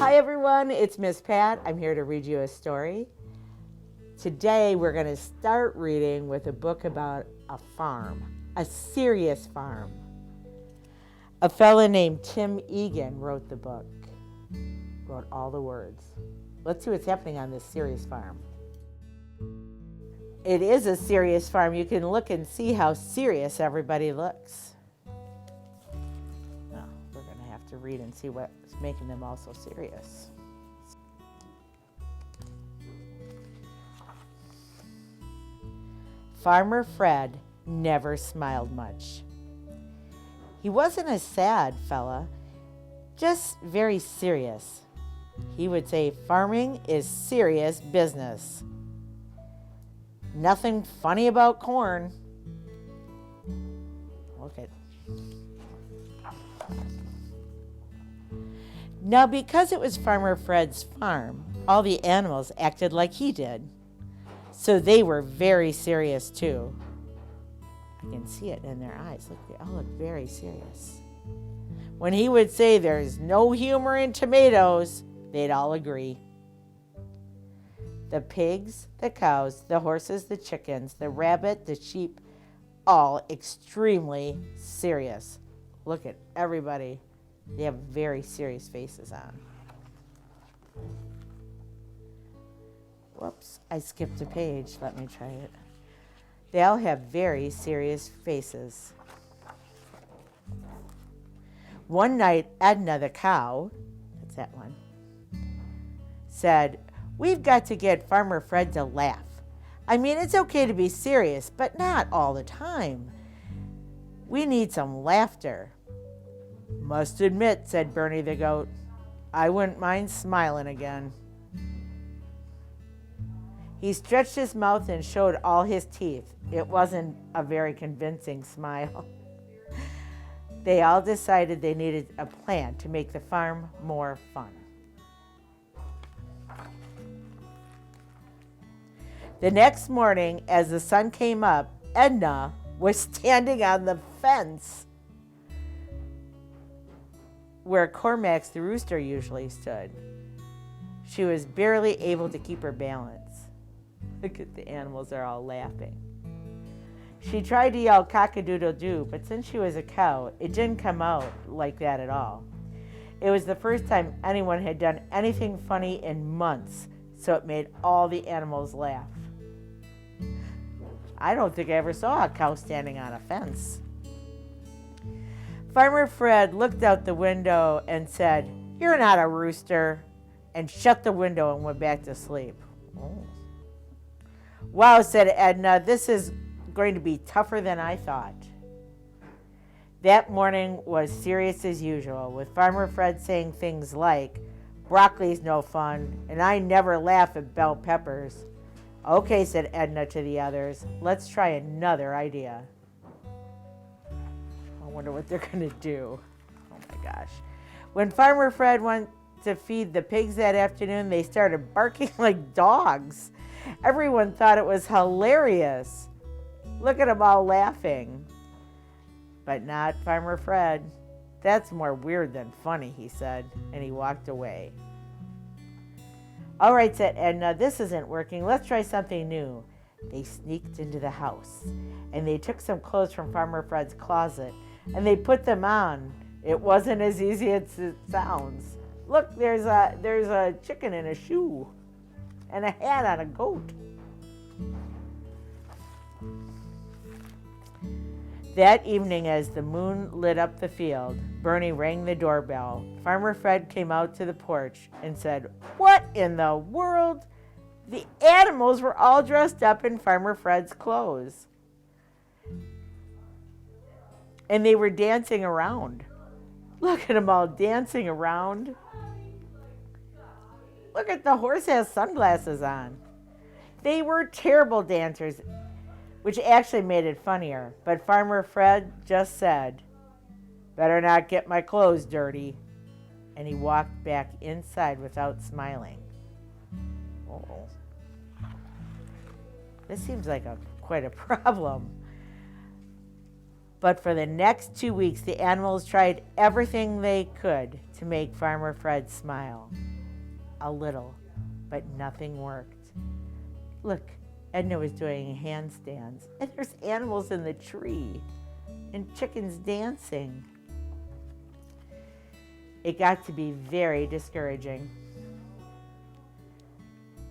Hi everyone, it's Miss Pat. I'm here to read you a story. Today we're going to start reading with a book about a farm, a serious farm. A fella named Tim Egan wrote the book, wrote all the words. Let's see what's happening on this serious farm. It is a serious farm. You can look and see how serious everybody looks. Oh, we're going to have to read and see what's making them all so serious. Farmer Fred never smiled much. He wasn't a sad fella, just very serious. He would say, farming is serious business. Nothing funny about corn. Look at. Now, because it was Farmer Fred's farm, all the animals acted like he did. So they were very serious too. I can see it in their eyes. Look, they all look very serious. When he would say there's no humor in tomatoes, they'd all agree. The pigs, the cows, the horses, the chickens, the rabbit, the sheep, all extremely serious. Look at everybody. They have very serious faces on. Whoops, I skipped a page. Let me try it. They all have very serious faces. One night, Edna the cow, that's that one, said, "We've got to get Farmer Fred to laugh. I mean, it's okay to be serious, but not all the time. We need some laughter." "Must admit," said Bernie the goat, "I wouldn't mind smiling again." He stretched his mouth and showed all his teeth. It wasn't a very convincing smile. They all decided they needed a plan to make the farm more fun. The next morning, as the sun came up, Edna was standing on the fence where Cormax the rooster usually stood. She was barely able to keep her balance. Look at the animals, are all laughing. She tried to yell cock-a-doodle-doo, but since she was a cow, it didn't come out like that at all. It was the first time anyone had done anything funny in months, so it made all the animals laugh. I don't think I ever saw a cow standing on a fence. Farmer Fred looked out the window and said, "You're not a rooster," and shut the window and went back to sleep. Oh. "Wow," said Edna, "this is going to be tougher than I thought." That morning was serious as usual, with Farmer Fred saying things like, "Broccoli's no fun, and I never laugh at bell peppers." "Okay," said Edna to the others, "let's try another idea." I wonder what they're going to do. Oh my gosh. When Farmer Fred went to feed the pigs that afternoon, they started barking like dogs. Everyone thought it was hilarious. Look at them all laughing. But not Farmer Fred. "That's more weird than funny," he said, and he walked away. "All right," said Edna, "this isn't working. Let's try something new." They sneaked into the house, and they took some clothes from Farmer Fred's closet, and they put them on. It wasn't as easy as it sounds. Look, there's a chicken in a shoe, and a hat on a goat. That evening, as the moon lit up the field, Bernie rang the doorbell. Farmer Fred came out to the porch and said, "What in the world?" The animals were all dressed up in Farmer Fred's clothes. And they were dancing around. Look at them all dancing around. Look at the horse has sunglasses on. They were terrible dancers, which actually made it funnier. But Farmer Fred just said, "Better not get my clothes dirty." And he walked back inside without smiling. Uh-oh. This seems like quite a problem. But for the next 2 weeks, the animals tried everything they could to make Farmer Fred smile. a little, but nothing worked. Look, Edna was doing handstands, and there's animals in the tree, and chickens dancing. It got to be very discouraging.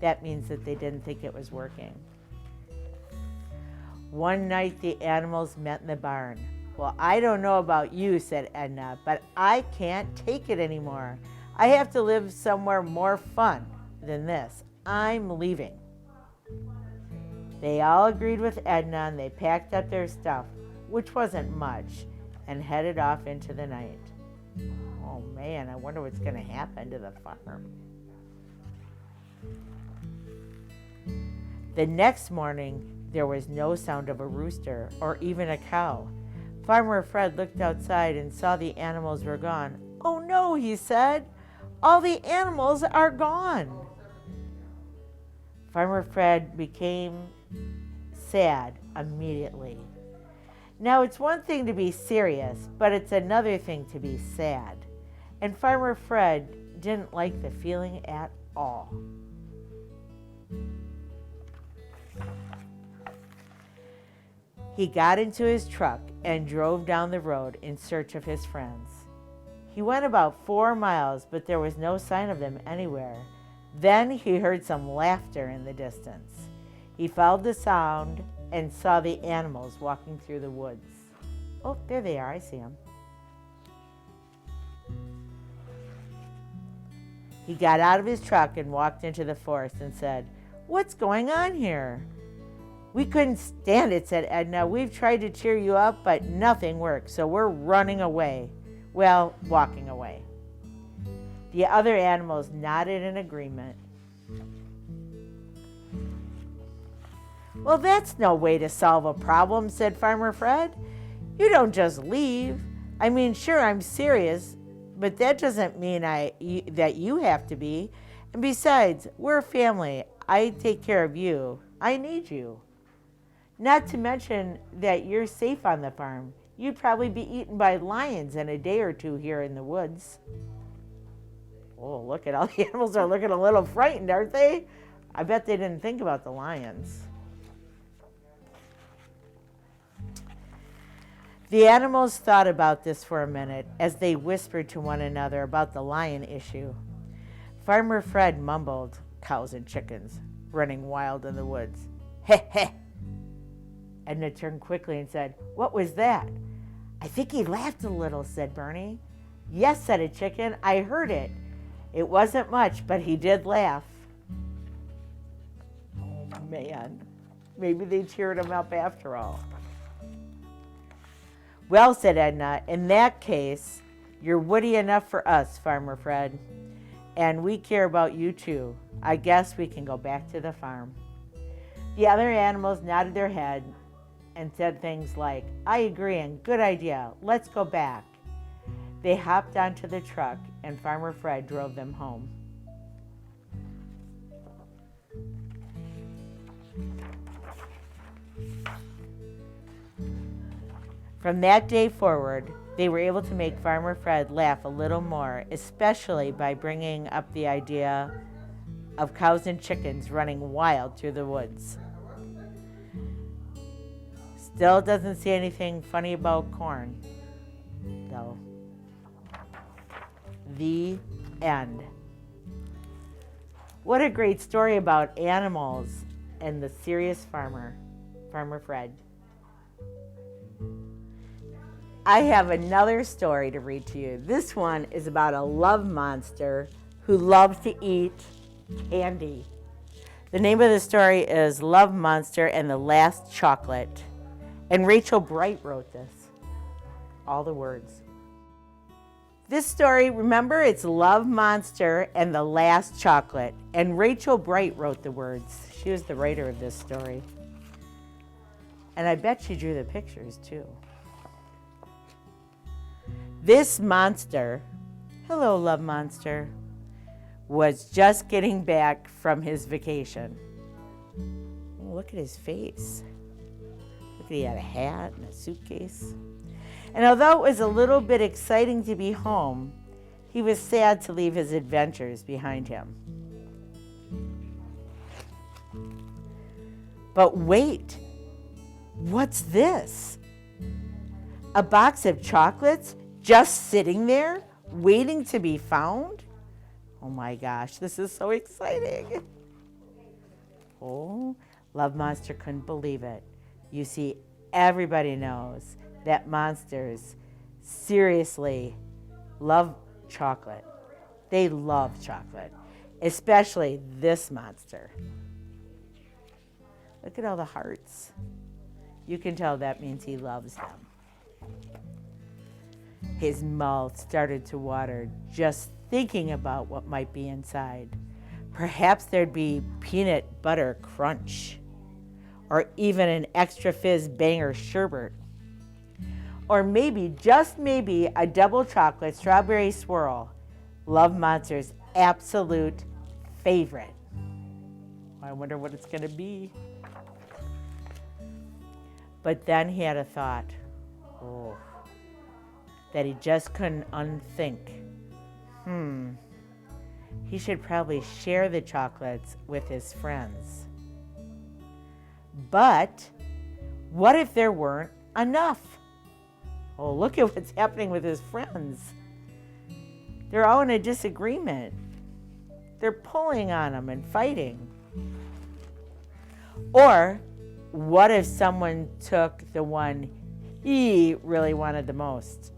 That means that they didn't think it was working. One night the animals met in the barn. Well, I don't know about you, said Edna, but I can't take it anymore. I have to live somewhere more fun than this. I'm leaving. They all agreed with Edna and they packed up their stuff, which wasn't much, and headed off into the night. Oh man, I wonder what's going to happen to the farm. The next morning, there was no sound of a rooster or even a cow. Farmer Fred looked outside and saw the animals were gone. Oh no, he said, all the animals are gone. Farmer Fred became sad immediately. Now, it's one thing to be serious, but it's another thing to be sad. And Farmer Fred didn't like the feeling at all. He got into his truck and drove down the road in search of his friends. He went about 4 miles, but there was no sign of them anywhere. Then he heard some laughter in the distance. He followed the sound and saw the animals walking through the woods. Oh, there they are. I see them. He got out of his truck and walked into the forest and said, "What's going on here?" "We couldn't stand it," said Edna. "We've tried to cheer you up, but nothing works, so we're running away. Well, walking away." The other animals nodded in agreement. "Well, that's no way to solve a problem," said Farmer Fred. "You don't just leave. I mean, sure, I'm serious, but that doesn't mean that you have to be. And besides, we're a family. I take care of you. I need you. Not to mention that you're safe on the farm. You'd probably be eaten by lions in a day or two here in the woods." Oh, look at all the animals are looking a little frightened, aren't they? I bet they didn't think about the lions. The animals thought about this for a minute as they whispered to one another about the lion issue. Farmer Fred mumbled, "Cows and chickens running wild in the woods. Heh heh." Edna turned quickly and said, "What was that?" "I think he laughed a little," said Bernie. "Yes," said a chicken, "I heard it. It wasn't much, but he did laugh." Oh man, maybe they cheered him up after all. "Well," said Edna, "in that case, you're woody enough for us, Farmer Fred. And we care about you too. I guess we can go back to the farm." The other animals nodded their head and said things like, "I agree, and good idea. Let's go back." They hopped onto the truck and Farmer Fred drove them home. From that day forward, they were able to make Farmer Fred laugh a little more, especially by bringing up the idea of cows and chickens running wild through the woods. Still doesn't see anything funny about corn, though. The end. What a great story about animals and the serious farmer, Farmer Fred. I have another story to read to you. This one is about a love monster who loves to eat candy. The name of the story is Love Monster and the Last Chocolate. And Rachel Bright wrote this. All the words. This story, remember, it's Love Monster and the Last Chocolate. And Rachel Bright wrote the words. She was the writer of this story. And I bet she drew the pictures too. This monster, hello Love Monster, was just getting back from his vacation. Oh, look at his face. Look, he had a hat and a suitcase. And although it was a little bit exciting to be home, he was sad to leave his adventures behind him. But wait, what's this? A box of chocolates just sitting there, waiting to be found? Oh my gosh, this is so exciting. Oh, Love Monster couldn't believe it. You see, everybody knows that monsters seriously love chocolate. They love chocolate, especially this monster. Look at all the hearts. You can tell that means he loves them. His mouth started to water just thinking about what might be inside. Perhaps there'd be peanut butter crunch, or even an extra fizz banger sherbet, or maybe, just maybe, a double chocolate strawberry swirl, Love Monster's absolute favorite. I wonder what it's gonna be. But then he had a thought, that he just couldn't unthink. He should probably share the chocolates with his friends. But what if there weren't enough? Oh, look at what's happening with his friends. They're all in a disagreement. They're pulling on him and fighting. Or what if someone took the one he really wanted the most?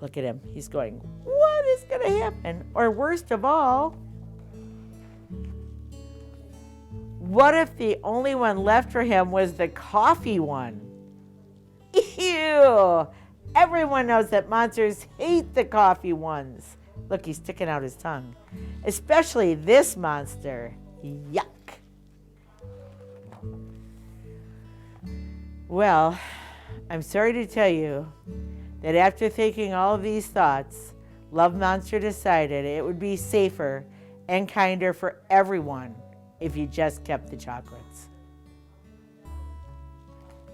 Look at him. He's going, what is going to happen? Or worst of all, what if the only one left for him was the coffee one? Ew! Everyone knows that monsters hate the coffee ones. Look, he's sticking out his tongue. Especially this monster. Yuck. Well, I'm sorry to tell you that after thinking all of these thoughts, Love Monster decided it would be safer and kinder for everyone if he just kept the chocolates.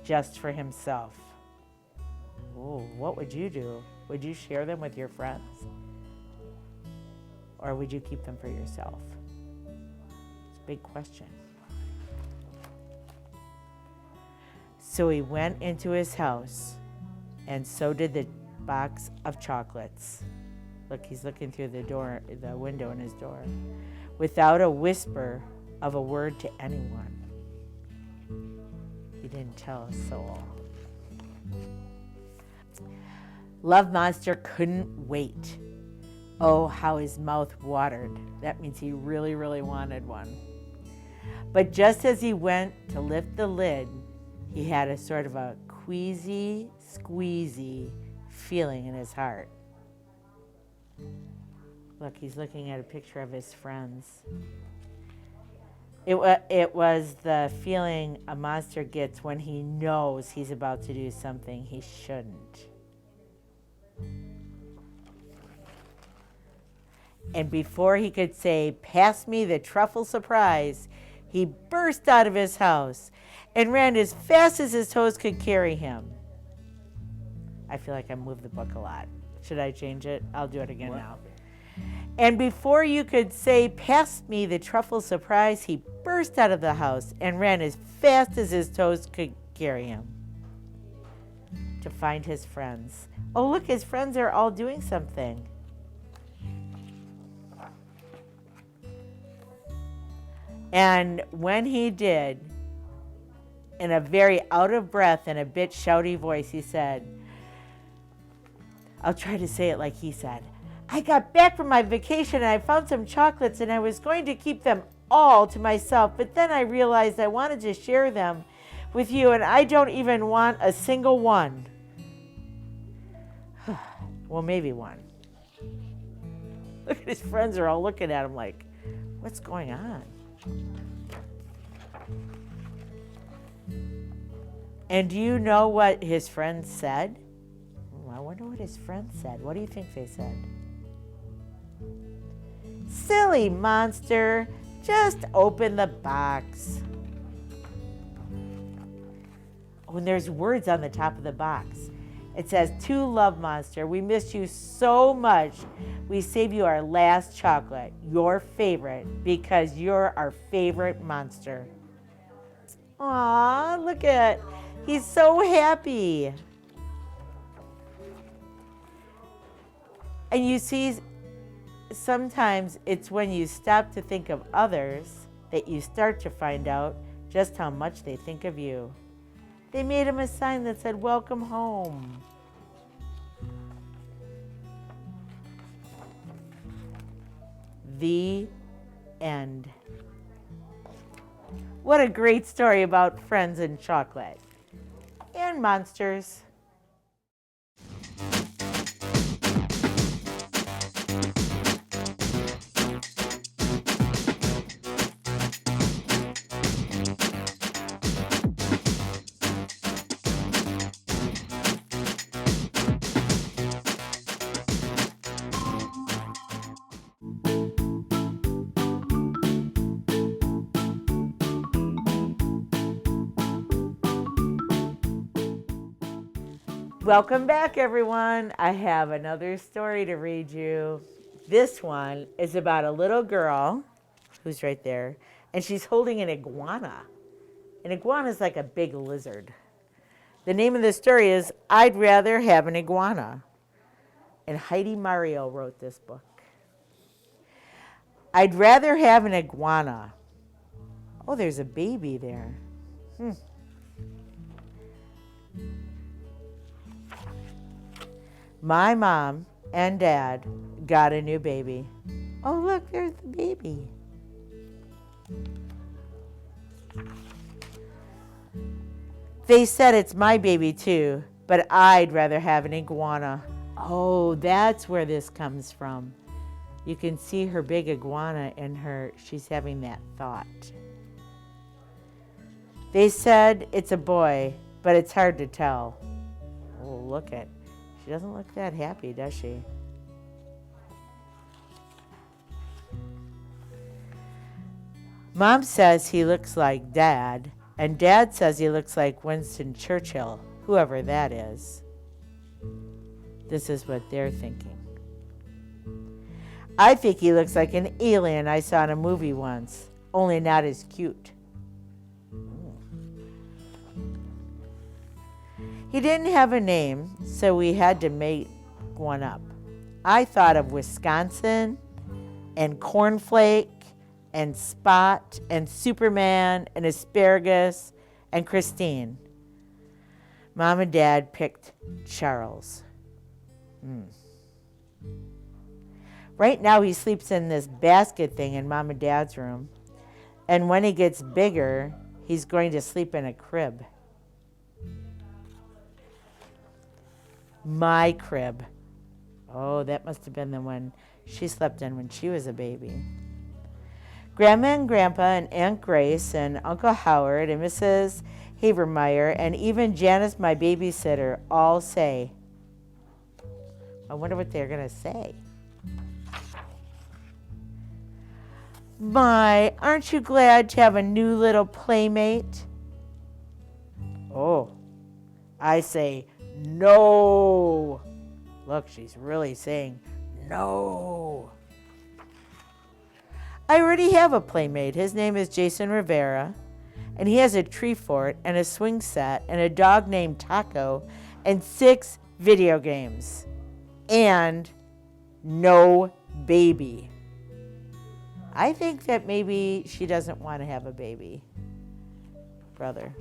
Just for himself. Oh, what would you do? Would you share them with your friends? Or would you keep them for yourself? It's a big question. So he went into his house, and so did the box of chocolates. Look, he's looking through the window in his door, without a whisper of a word to anyone. He didn't tell a soul. Love Monster couldn't wait. Oh, how his mouth watered. That means he really, really wanted one. But just as he went to lift the lid, he had a sort of a queasy, squeezy feeling in his heart. Look, he's looking at a picture of his friends. It was the feeling a monster gets when he knows he's about to do something he shouldn't. And before he could say, "Pass me the truffle surprise," he burst out of his house and ran as fast as his toes could carry him. I feel like I moved the book a lot. Should I change it? I'll do it again now. And before you could say, "Pass me the truffle surprise," he burst out of the house and ran as fast as his toes could carry him to find his friends. Oh, look, his friends are all doing something. And when he did, in a very out of breath and a bit shouty voice, he said, I'll try to say it like he said, "I got back from my vacation and I found some chocolates and I was going to keep them all to myself, but then I realized I wanted to share them with you and I don't even want a single one." Well, maybe one. Look at his friends are all looking at him like, what's going on? And do you know what his friends said? I wonder what his friends said. What do you think they said? "Silly monster, just open the box." Oh, and there's words on the top of the box. It says, "To Love Monster, we miss you so much. We save you our last chocolate, your favorite, because you're our favorite monster." Aw, look at, he's so happy. And you see, sometimes it's when you stop to think of others that you start to find out just how much they think of you. They made him a sign that said, "Welcome home." The end. What a great story about friends and chocolate and monsters. Welcome back, everyone. I have another story to read you. This one is about a little girl who's right there, and she's holding an iguana. An iguana is like a big lizard. The name of the story is "I'd Rather Have an Iguana." And Heidi Mario wrote this book. I'd rather have an iguana. Oh, there's a baby there. My mom and dad got a new baby. Oh, look, there's the baby. They said it's my baby too, but I'd rather have an iguana. Oh, that's where this comes from. You can see her big iguana in her, she's having that thought. They said it's a boy, but it's hard to tell. Oh, look at, she doesn't look that happy, does she? Mom says he looks like Dad, and Dad says he looks like Winston Churchill, whoever that is. This is what they're thinking. I think he looks like an alien I saw in a movie once, only not as cute. He didn't have a name, so we had to make one up. I thought of Wisconsin and Cornflake and Spot and Superman and Asparagus and Christine. Mom and Dad picked Charles. Right now he sleeps in this basket thing in Mom and Dad's room. And when he gets bigger, he's going to sleep in a crib. My crib. Oh, that must have been the one she slept in when she was a baby. Grandma and Grandpa and Aunt Grace and Uncle Howard and Mrs. Havermeyer and even Janice, my babysitter, all say. I wonder what they're going to say. My, aren't you glad to have a new little playmate? Oh, I say no. Look, she's really saying no. I already have a playmate. His name is Jason Rivera, and he has a tree fort and a swing set and a dog named Taco and 6 video games. And no baby. I think that maybe she doesn't want to have a baby. Brother.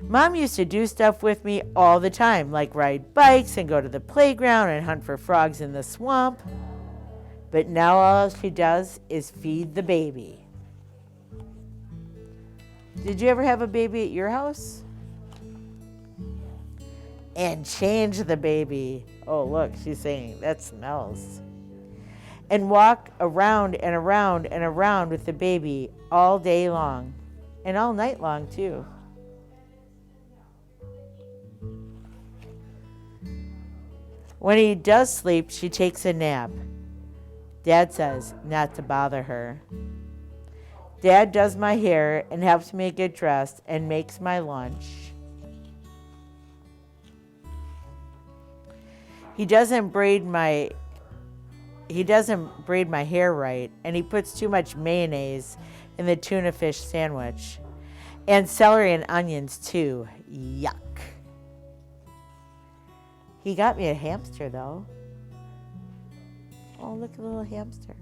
Mom used to do stuff with me all the time, like ride bikes and go to the playground and hunt for frogs in the swamp. But now all she does is feed the baby. Did you ever have a baby at your house? And change the baby. Oh, look, she's saying that smells. And walk around and around and around with the baby all day long. And all night long, too. When he does sleep, she takes a nap. Dad says not to bother her. Dad does my hair and helps me get dressed and makes my lunch. He doesn't braid my hair right, and he puts too much mayonnaise in the tuna fish sandwich. And celery and onions too. Yuck. He got me a hamster though. Oh, look at the little hamster.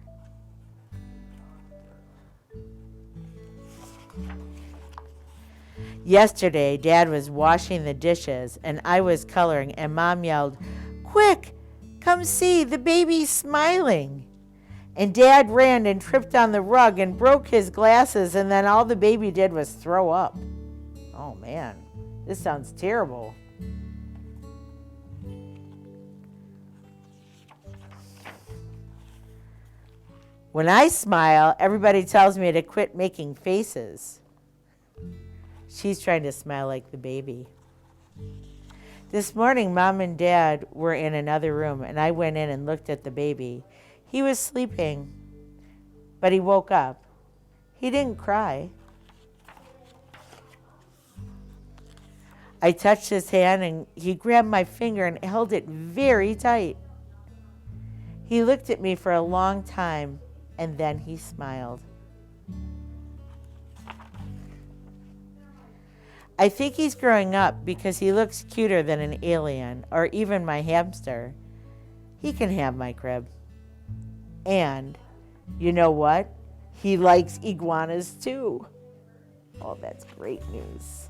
Yesterday, Dad was washing the dishes and I was coloring, and Mom yelled, "Quick, come see, the baby's smiling." And Dad ran and tripped on the rug and broke his glasses, and then all the baby did was throw up. Oh man, this sounds terrible. When I smile, everybody tells me to quit making faces. She's trying to smile like the baby. This morning, Mom and Dad were in another room, and I went in and looked at the baby. He was sleeping, but he woke up. He didn't cry. I touched his hand, and he grabbed my finger and held it very tight. He looked at me for a long time, and then he smiled. I think he's growing up because he looks cuter than an alien or even my hamster. He can have my crib. And you know what? He likes iguanas too. Oh, that's great news.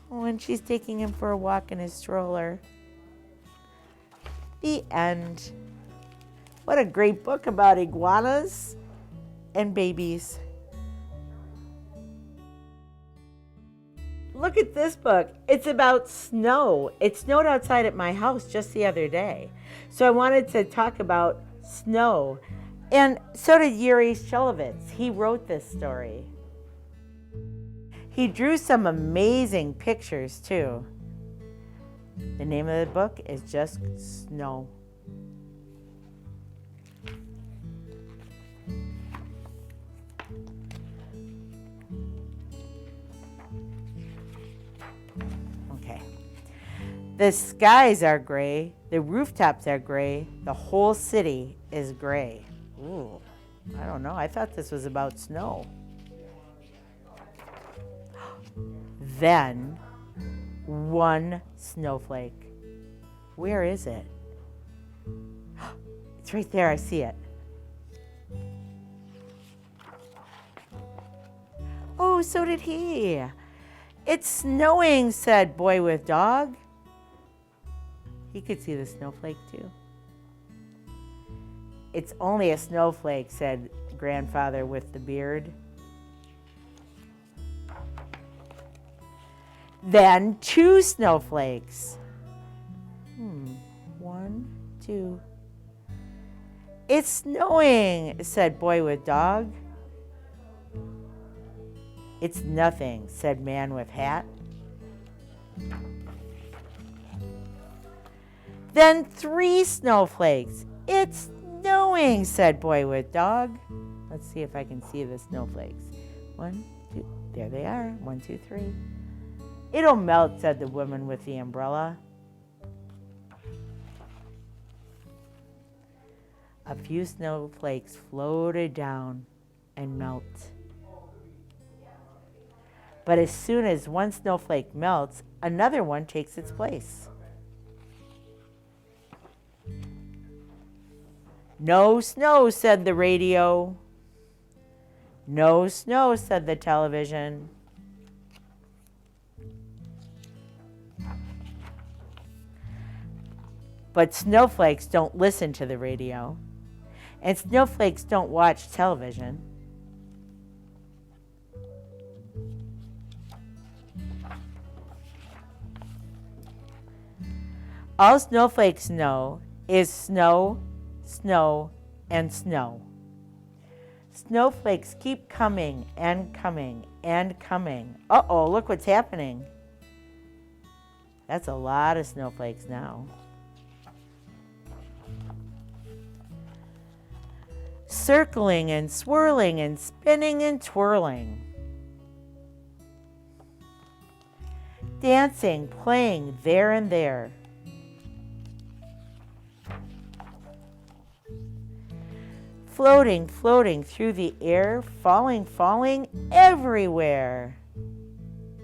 Oh, and she's taking him for a walk in his stroller. The end. What a great book about iguanas and babies. Look at this book. It's about snow. It snowed outside at my house just the other day. So I wanted to talk about snow. And so did Yuri Shulevitz. He wrote this story. He drew some amazing pictures too. The name of the book is just Snow. The skies are gray, the rooftops are gray, the whole city is gray. Ooh, I don't know. I thought this was about snow. Then, one snowflake. Where is it? It's right there. I see it. Oh, so did he. It's snowing, said Boy with Dog. He could see the snowflake too. It's only a snowflake, said Grandfather with the beard. Then two snowflakes. 1, 2. It's snowing, said Boy with Dog. It's nothing, said Man with Hat. Then 3 snowflakes. It's snowing, said Boy with Dog. Let's see if I can see the snowflakes. 1, 2, there they are. 1, 2, 3. It'll melt, said the woman with the umbrella. A few snowflakes floated down and melted. But as soon as one snowflake melts, another one takes its place. No snow, said the radio. No snow, said the television. But snowflakes don't listen to the radio, and snowflakes don't watch television. All snowflakes know is snow, snow, and snow. Snowflakes keep coming and coming and coming. Uh-oh, look what's happening. That's a lot of snowflakes now. Circling and swirling and spinning and twirling. Dancing, playing there and there. Floating, floating through the air, falling, falling everywhere.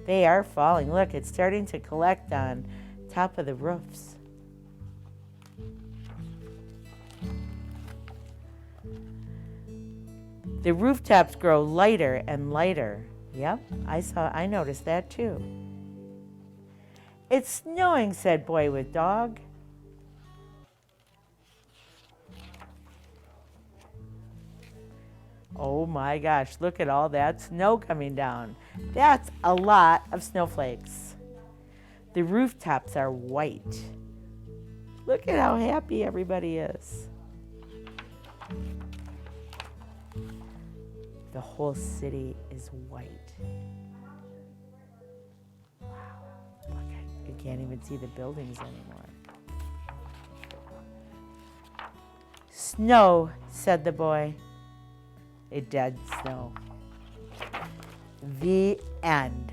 They are falling. Look, it's starting to collect on top of the roofs. The rooftops grow lighter and lighter. Yep, I noticed that too. It's snowing, said Boy with Dog. Oh my gosh, look at all that snow coming down. That's a lot of snowflakes. The rooftops are white. Look at how happy everybody is. The whole city is white. Wow, look, you can't even see the buildings anymore. Snow, said the boy. It did snow. The end.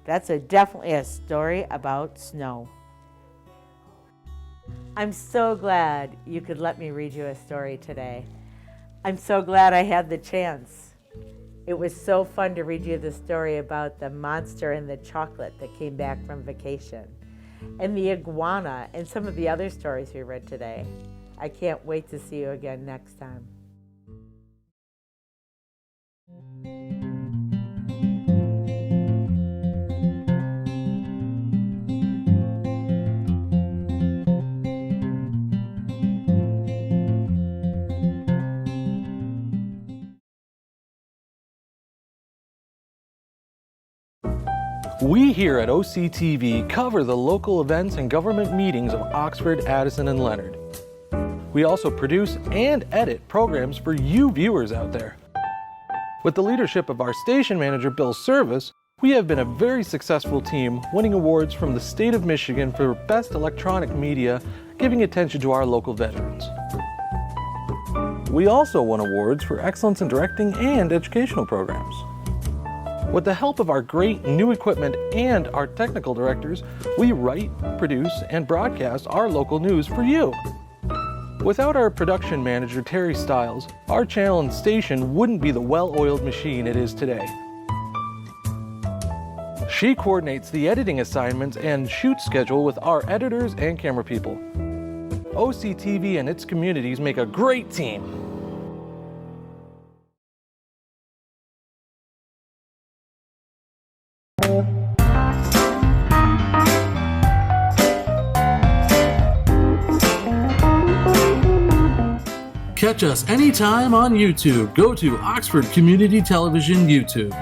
That's definitely a story about snow. I'm so glad you could let me read you a story today. I'm so glad I had the chance. It was so fun to read you the story about the monster and the chocolate that came back from vacation, and the iguana, and some of the other stories we read today. I can't wait to see you again next time. We here at OCTV cover the local events and government meetings of Oxford, Addison, and Leonard. We also produce and edit programs for you viewers out there. With the leadership of our station manager, Bill Service, we have been a very successful team, winning awards from the state of Michigan for Best Electronic Media, giving attention to our local veterans. We also won awards for excellence in directing and educational programs. With the help of our great new equipment and our technical directors, we write, produce, and broadcast our local news for you. Without our production manager, Terry Stiles, our channel and station wouldn't be the well-oiled machine it is today. She coordinates the editing assignments and shoot schedule with our editors and camera people. OCTV and its communities make a great team. Catch us anytime on YouTube. Go to Oxford Community Television YouTube.